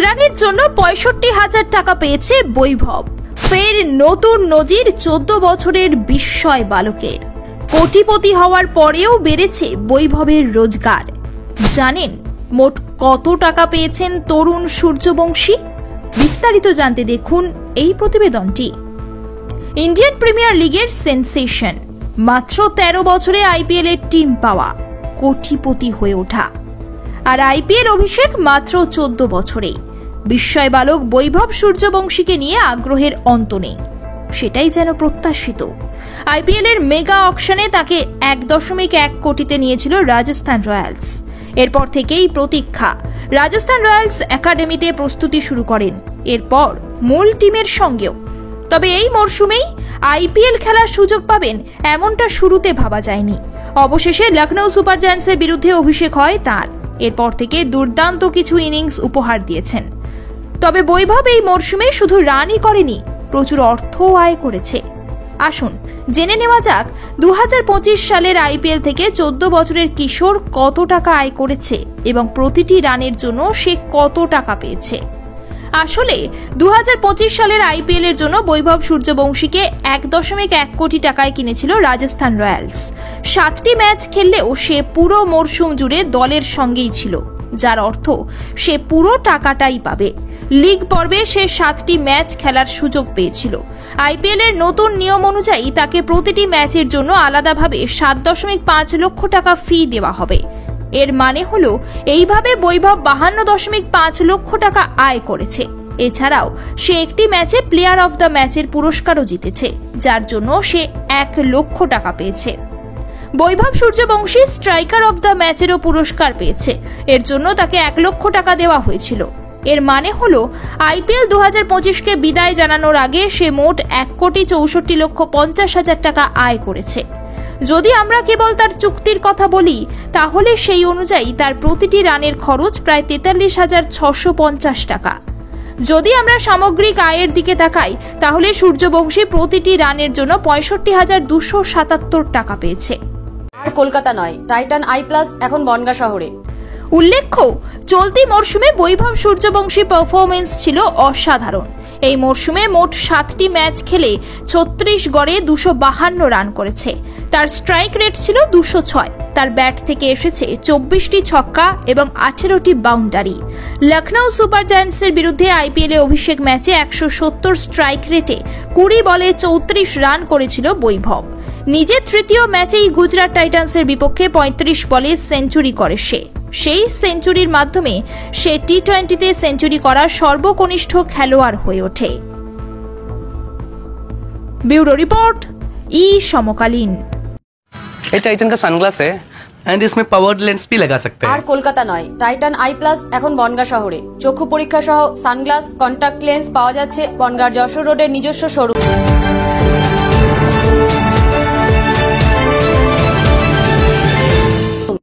রানের জন্য ৬৫,০০০ টাকা পেয়েছে বৈভব। ফের নতুন নজির ১৪ বছরের বিস্ময় বালকের। কোটিপতি হওয়ার পরেও বেড়েছে বৈভবের রোজগার। জানেন মোট কত টাকা পেয়েছেন তরুণ সূর্যবংশী? বিস্তারিত জানতে দেখুন এই প্রতিবেদনটি। ইন্ডিয়ান প্রিমিয়ার লিগের সেন্সেশন, মাত্র ১৩ বছরে আইপিএল এর টিম পাওয়া, কোটিপতি হয়ে ওঠা। আর আইপিএল অভিষেক মাত্র ১৪ বছরে। বিস্ময় বালক বৈভব সূর্যবংশীকে নিয়ে আগ্রহের অন্ত নেই, সেটাই যেন প্রত্যাশিত। আইপিএল এর মেগা অকশনে তাকে ১.১ কোটিতে নিয়েছিল রাজস্থান রয়্যালস। এরপর থেকেই প্রতীক্ষা। রাজস্থান রয়্যালস একাডেমিতে প্রস্তুতি শুরু করেন, এরপর মূল টিমের সঙ্গেও। তবে এই মরশুমেই আইপিএল খেলার সুযোগ পাবেন এমনটা শুরুতে ভাবা যায়নি। অবশেষে লখনৌ সুপার জায়ান্টসের বিরুদ্ধে অভিষেক হয় তাঁর। এরপর থেকে দুর্দান্ত কিছু ইনিংস উপহার দিয়েছেন। তবে বৈভব এই মরশুমে শুধু রানই করেনি, প্রচুর অর্থও আয় করেছে। আসুন জেনে নেওয়া যাক ২০২৫ সালের আইপিএল থেকে ১৪ বছরের কিশোর কত টাকা আয় করেছে এবং প্রতিটি রানের জন্য সে কত টাকা পেয়েছে। আসলে ২০২৫ সালের আইপিএল এর জন্য বৈভব সূর্যবংশীকে ১.১ কোটি টাকায় কিনেছিল রাজস্থান রয়্যালস। ৭টি ম্যাচ খেললেও সে পুরো মরশুম জুড়ে দলের সঙ্গেই ছিল, যার অর্থ সে পুরো টাকাটাই পাবে। লিগ পর্বে সে ৭টি ম্যাচ খেলার সুযোগ পেয়েছিল। আইপিএল এর নতুন নিয়ম অনুযায়ী তাকে প্রতিটি ম্যাচের জন্য আলাদাভাবে ৭.৫ লক্ষ টাকা ফি দেওয়া হবে। এর মানে হলো এইভাবে বৈভব ৫২.৫ লক্ষ টাকা আয় করেছে। এছাড়াও সে একটি ম্যাচে প্লেয়ার অফ দ্য ম্যাচের পুরস্কারও জিতেছে, যার জন্য সে ১ লক্ষ টাকা পেয়েছে। বৈভব সূর্যবংশী স্ট্রাইকার অফ দ্য ম্যাচেরও পুরস্কার পেয়েছে, এর জন্য তাকে ১ লক্ষ টাকা দেওয়া হয়েছিল। এর মানে হলো আইপিএল ২০২৫কে বিদায় জানানোর আগে সে মোট ১,৬৪,৫০,০০০ টাকা আয় করেছে। যদি আমরা কেবল তার চুক্তির কথা বলি, তাহলে সেই অনুযায়ী তার প্রতিটি রানের খরচ প্রায় ৪৩,৬৫০ টাকা। যদি আমরা সামগ্রিক আয়ের দিকে তাকাই, তাহলে সূর্যবংশী প্রতিটি রানের জন্য ৬৫,২৭৭ টাকা পেয়েছে। আর কলকাতা নয়, টাইটান আই প্লাস এখন বনগাঁ শহরে। উল্লেখ্য, চলতি মরশুমে বৈভব সূর্যবংশী পারফরমেন্স ছিল অসাধারণ। এই মরশুমে মোট ৭টি ম্যাচ খেলে ৩৬ গড়ে ২৫২ রান করেছে। তার স্ট্রাইক রেট ছিল ২০৬। তার ব্যাট থেকে এসেছে ২৪টি ছক্কা এবং ১৮টি বাউন্ডারি। লখনৌ সুপার জায়ান্টসের বিরুদ্ধে আইপিএল এ অভিষেক ম্যাচে ১৭০ স্ট্রাইক রেটে ২০ বলে ৩৪ রান করেছিল বৈভব। নিজের তৃতীয় ম্যাচেই গুজরাট টাইটান্সের বিপক্ষে ৩৫ বলে সেঞ্চুরি করে সে। সেই সেঞ্চুরির মাধ্যমে সে টি-20তে সেঞ্চুরি করা সর্বকনিষ্ঠ খেলোয়াড় হয়ে ওঠে। ब्यूरो रिपोर्ट, ई समकालीन। ये टाइटन का सनग्लास है एंड इसमें पावर्ड लेंस भी लगा सकते हैं। আর কলকাতা নয়, টাইটান আই প্লাস এখন বনগাঁ শহরে। চক্ষু পরীক্ষা সহ সানগ্লাস, কন্টাক্ট লেন্স পাওয়া যাচ্ছে বনগাঁর যশোর রোডের নিজস্ব শোরুম।